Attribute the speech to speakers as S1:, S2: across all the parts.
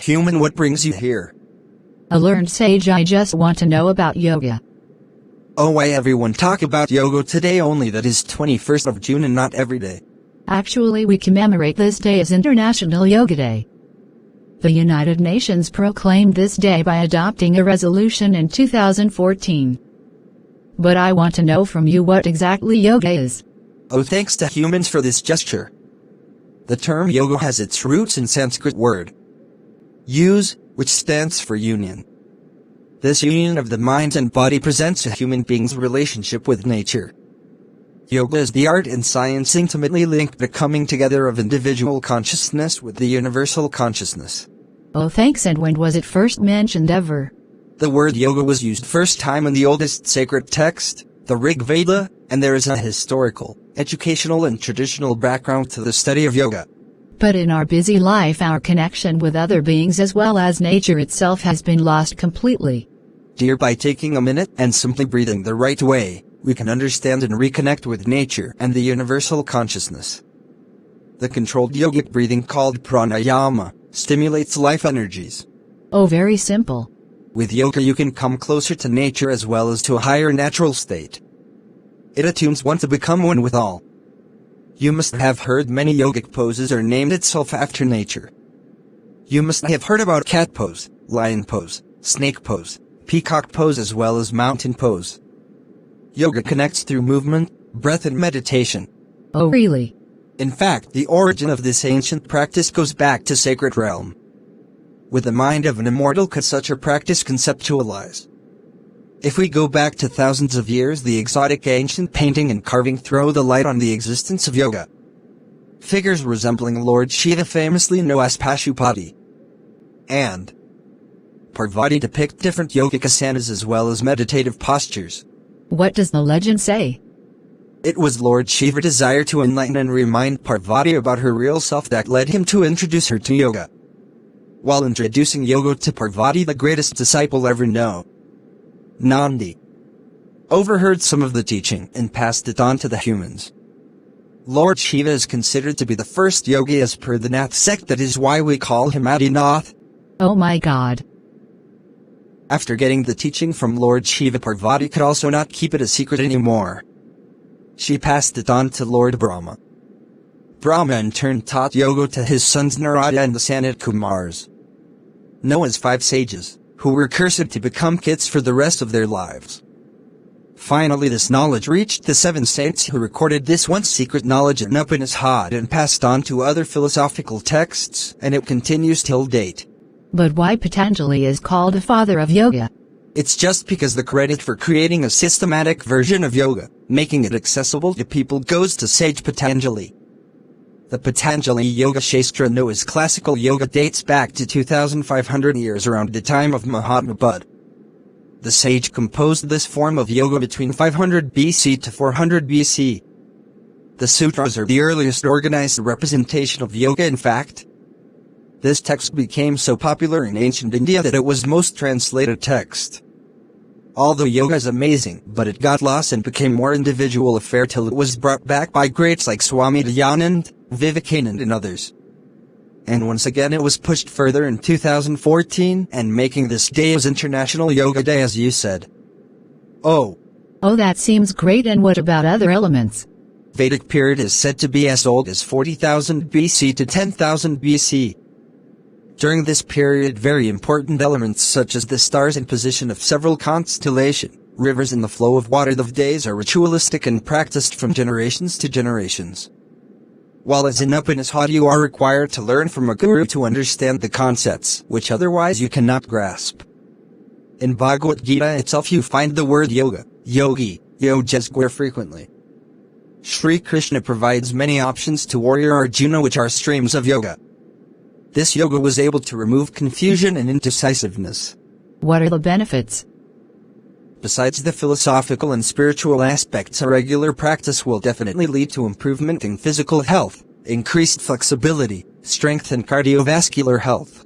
S1: Human, what brings you here?
S2: A learned sage. I just want to know about yoga.
S1: Oh, why everyone talk about yoga today? Only that is 21st of June and not every day.
S2: Actually, we commemorate this day as International Yoga Day. The United Nations proclaimed this day by adopting a resolution in 2014. But I want to know from you what exactly yoga is.
S1: Oh, thanks to humans for this gesture. The term yoga has its roots in Sanskrit word use, which stands for union. This union of the mind and body presents a human being's relationship with nature. Yoga is the art and science intimately linked to the coming together of individual consciousness with the universal consciousness.
S2: Oh, thanks. And when was it first mentioned ever?
S1: The word yoga was used first time in the oldest sacred text, the Rig Veda, and there is a historical, educational and traditional background to the study of yoga.
S2: But in our busy life, our connection with other beings as well as nature itself has been lost completely.
S1: Dear, by taking a minute and simply breathing the right way, we can understand and reconnect with nature and the universal consciousness. The controlled yogic breathing called pranayama stimulates life energies.
S2: Oh, very simple.
S1: With yoga you can come closer to nature as well as to a higher natural state. It attunes one to become one with all. You must have heard many yogic poses are named itself after nature. You must have heard about cat pose, lion pose, snake pose, peacock pose as well as mountain pose. Yoga connects through movement, breath and meditation.
S2: Oh, really?
S1: In fact, the origin of this ancient practice goes back to sacred realm. With the mind of an immortal could such a practice conceptualize. If we go back to thousands of years, the exotic ancient painting and carving throw the light on the existence of yoga. Figures resembling Lord Shiva, famously known as Pashupati and Parvati, depict different yogic asanas as well as meditative postures.
S2: What does the legend say?
S1: It was Lord Shiva's desire to enlighten and remind Parvati about her real self that led him to introduce her to yoga. While introducing yoga to Parvati, the greatest disciple ever known, Nandi, overheard some of the teaching and passed it on to the humans. Lord Shiva is considered to be the first yogi as per the Nath sect. That is why we call him Adinath.
S2: Oh my God.
S1: After getting the teaching from Lord Shiva, Parvati could also not keep it a secret anymore. She passed it on to Lord Brahma. Brahma in turn taught yoga to his sons Narada and the Sanat Kumars, known as 5 sages, who were cursed to become kids for the rest of their lives. Finally this knowledge reached the 7 saints who recorded this once secret knowledge in Upanishad and passed on to other philosophical texts, and it continues till date.
S2: But why Patanjali is called the father of yoga?
S1: It's just because the credit for creating a systematic version of yoga, making it accessible to people, goes to Sage Patanjali. The Patanjali Yoga Shastra, known as classical yoga, dates back to 2,500 years, around the time of Mahatma Buddha. The sage composed this form of yoga between 500 BC to 400 BC. The sutras are the earliest organized representation of yoga. In fact, this text became so popular in ancient India that it was most translated text. Although yoga is amazing, but it got lost and became more individual affair till it was brought back by greats like Swami Dayanand, Vivekananda and others. And once again it was pushed further in 2014, and making this day as International Yoga Day, as you said. Oh,
S2: that seems great. And what about other elements?
S1: Vedic period is said to be as old as 40,000 BC to 10,000 BC. During this period, very important elements such as the stars and position of several constellations, rivers and the flow of water of days are ritualistic and practiced from generations to generations. While as in Upanishad you are required to learn from a guru to understand the concepts, which otherwise you cannot grasp. In Bhagavad Gita itself you find the word yoga, yogi, yogeswar frequently. Sri Krishna provides many options to warrior Arjuna, which are streams of yoga. This yoga was able to remove confusion and indecisiveness.
S2: What are the benefits?
S1: Besides the philosophical and spiritual aspects, a regular practice will definitely lead to improvement in physical health, increased flexibility, strength and cardiovascular health.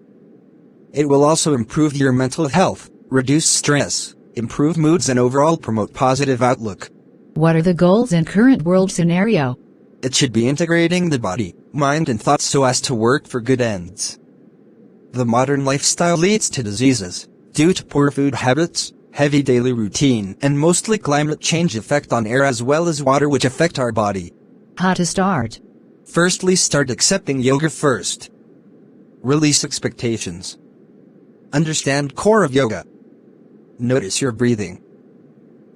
S1: It will also improve your mental health, reduce stress, improve moods and overall promote positive outlook.
S2: What are the goals in current world scenario?
S1: It should be integrating the body, mind and thoughts so as to work for good ends. The modern lifestyle leads to diseases, due to poor food habits, heavy daily routine, and mostly climate change effect on air as well as water which affect our body.
S2: How to start?
S1: Firstly, start accepting yoga first. Release expectations. Understand core of yoga. Notice your breathing.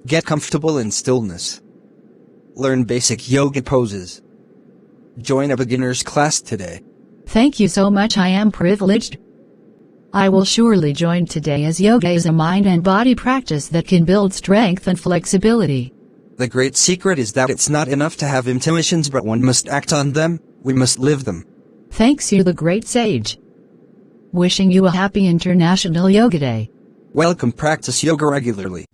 S1: Get comfortable in stillness. Learn basic yoga poses. Join a beginner's class today.
S2: Thank you so much. I am privileged. I will surely join today, as yoga is a mind and body practice that can build strength and flexibility.
S1: The great secret is that it's not enough to have intuitions, but one must act on them, we must live them.
S2: Thanks, you the great sage. Wishing you a happy International Yoga Day.
S1: Welcome, practice yoga regularly.